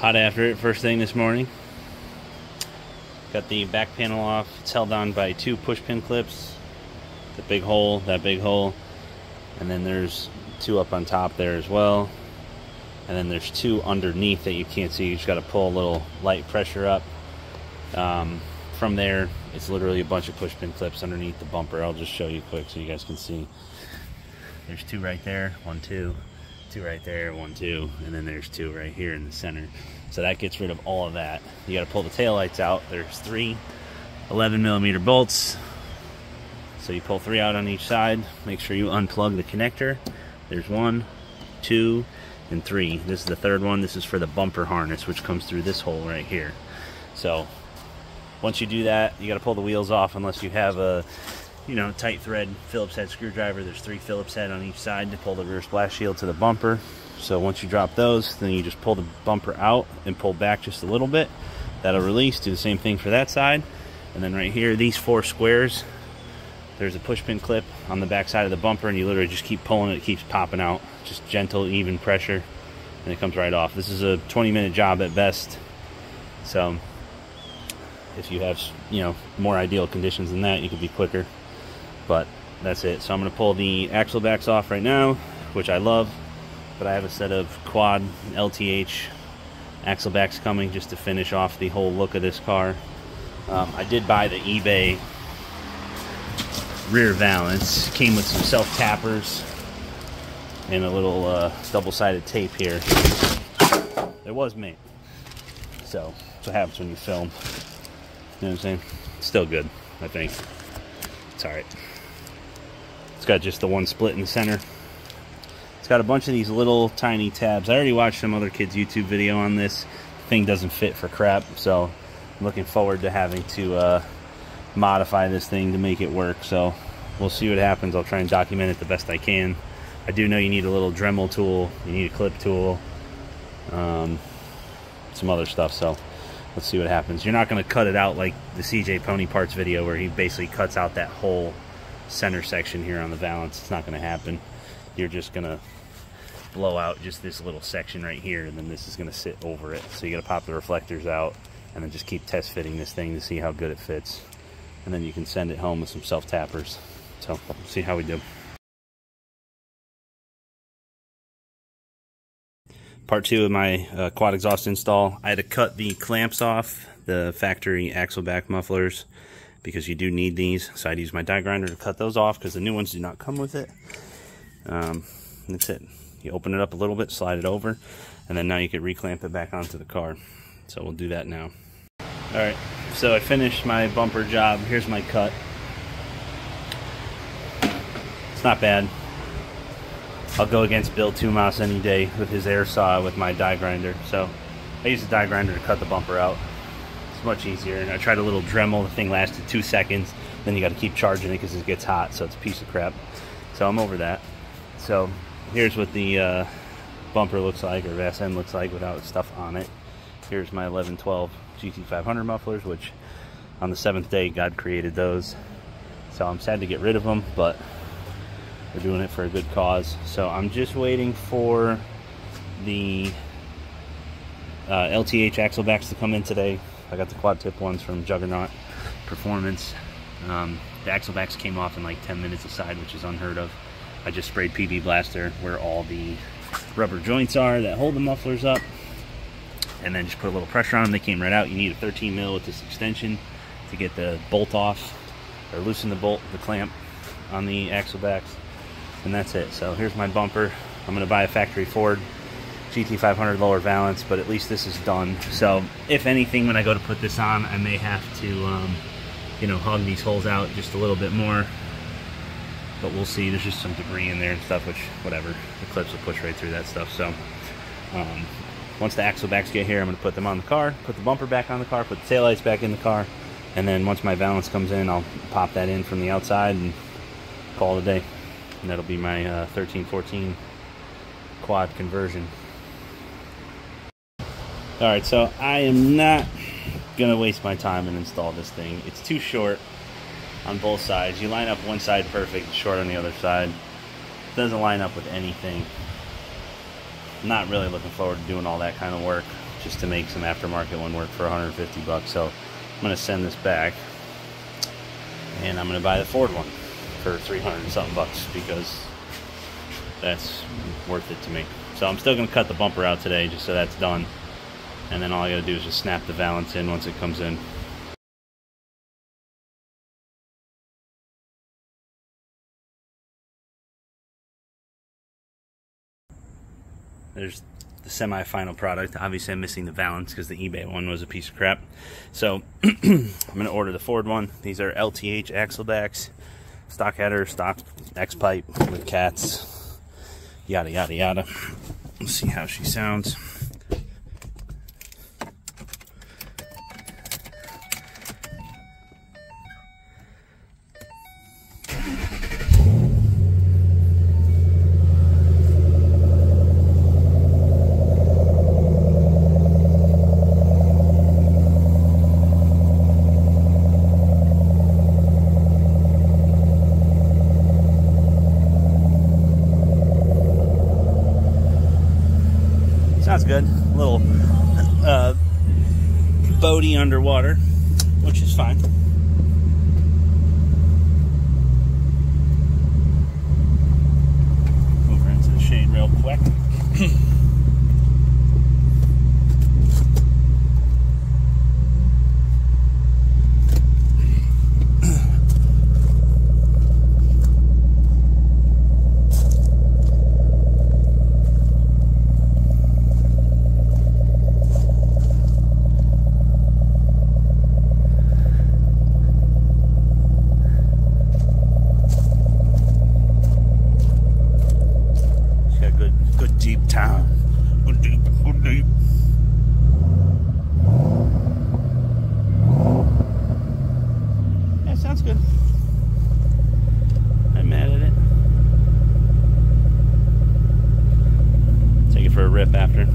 Hot after it, first thing this morning. Got the back panel off. It's held on by 2 push pin clips. The big hole, that big hole. And then there's 2 up on top there as well. And then there's 2 underneath that you can't see. You just got to pull a little light pressure up. From there, it's literally a bunch of push pin clips underneath the bumper. I'll just show you quick so you guys can see. There's 2 right there, 1, 2. 2 right there, 1, 2, and then there's 2 right here in the center. So that gets rid of all of that. You got to pull the taillights out. There's 3 11mm bolts. So you pull 3 out on each side. Make sure you unplug the connector. There's 1, 2, and 3. This is the 3rd one. This is for the bumper harness, which comes through this hole right here. So once you do that, you got to pull the wheels off unless you have a tight thread Phillips head screwdriver. There's 3 Phillips head on each side to pull the rear splash shield to the bumper. So once you drop those, then you just pull the bumper out and pull back just a little bit. That'll release. Do the same thing for that side. And then right here, these 4 squares, there's a push pin clip on the back side of the bumper, and you literally just keep pulling it. It keeps popping out. Just gentle, even pressure, and it comes right off. This is a 20-minute job at best. So if you have, more ideal conditions than that, you could be quicker. But that's it. So I'm going to pull the Axlebacks off right now, which I love. But I have a set of quad LTH Axlebacks coming just to finish off the whole look of this car. I did buy the eBay rear valance. Came with some self-tappers and a little double-sided tape here. It was made. So that's what happens when you film. You know what I'm saying? Still good, I think. It's alright. It's got just the 1 split in the center. It's got a bunch of these little tiny tabs. I already watched some other kid's YouTube video on this. The thing doesn't fit for crap, so I'm looking forward to having to modify this thing to make it work. So we'll see what happens. I'll try and document it the best I can. I do know you need a little Dremel tool, you need a clip tool, some other stuff, so let's see what happens. You're not going to cut it out like the CJ Pony Parts video where he basically cuts out that whole center section here on the valance. It's not going to happen. You're just going to blow out just this little section right here, and then this is going to sit over it. So you got to pop the reflectors out and then just keep test fitting this thing to see how good it fits. And then you can send it home with some self-tappers. So see how we do. Part 2 of my quad exhaust install. I had to cut the clamps off the factory Axleback mufflers because you do need these. So I'd use my die grinder to cut those off because the new ones do not come with it. That's it. You open it up a little bit, slide it over, and then now you can reclamp it back onto the car. So we'll do that now. Alright, so I finished my bumper job. Here's my cut. It's not bad. I'll go against Bill Tumas any day with his air saw with my die grinder. So I use the die grinder to cut the bumper out. It's much easier. And I tried a little Dremel. The thing lasted 2 seconds. Then you got to keep charging it because it gets hot. So it's a piece of crap. So I'm over that. So here's what the bumper looks like, or VAS end looks like without stuff on it. Here's my 1112 GT500 mufflers, which on the 7th day God created those. So I'm sad to get rid of them, but we're doing it for a good cause. So I'm just waiting for the LTH Axlebacks to come in today. I got the quad tip ones from Juggernaut Performance. The Axlebacks came off in like 10 minutes aside, which is unheard of. I just sprayed PB Blaster where all the rubber joints are that hold the mufflers up, and then just put a little pressure on them. They came right out. You need a 13 mil with this extension to get the bolt off, or loosen the bolt, the clamp on the Axlebacks, and that's it. So here's my bumper. I'm going to buy a factory Ford GT500 lower valance, but at least this is done. So if anything, when I go to put this on, I may have to hug these holes out just a little bit more. But we'll see. There's just some debris in there and stuff, which, whatever. The clips will push right through that stuff. So once the Axlebacks get here, I'm going to put them on the car, put the bumper back on the car, put the taillights back in the car, and then once my valance comes in, I'll pop that in from the outside and call it a day. And that'll be my 1314 quad conversion. Alright, so I am not going to waste my time and install this thing. It's too short on both sides. You line up one side perfect, short on the other side. It doesn't line up with anything. I'm not really looking forward to doing all that kind of work. just to make some aftermarket one work for 150 bucks. So I'm gonna send this back, and I'm gonna buy the Ford one for 300 and something bucks, because that's worth it to me. So I'm still gonna cut the bumper out today, just so that's done, and then all I gotta do is just snap the valance in once it comes in. There's the semi-final product. Obviously I'm missing the valance because the eBay one was a piece of crap. So I'm gonna order the Ford one. These are LTH Axlebacks, stock header, stock X pipe with cats, yada yada yada. Let's see how she sounds. Sounds good. A little boaty underwater, which is fine. Over into the shade real quick. Deep town. Good deep, good deep. Yeah, sounds good. I'm mad at it. Take it for a rip after.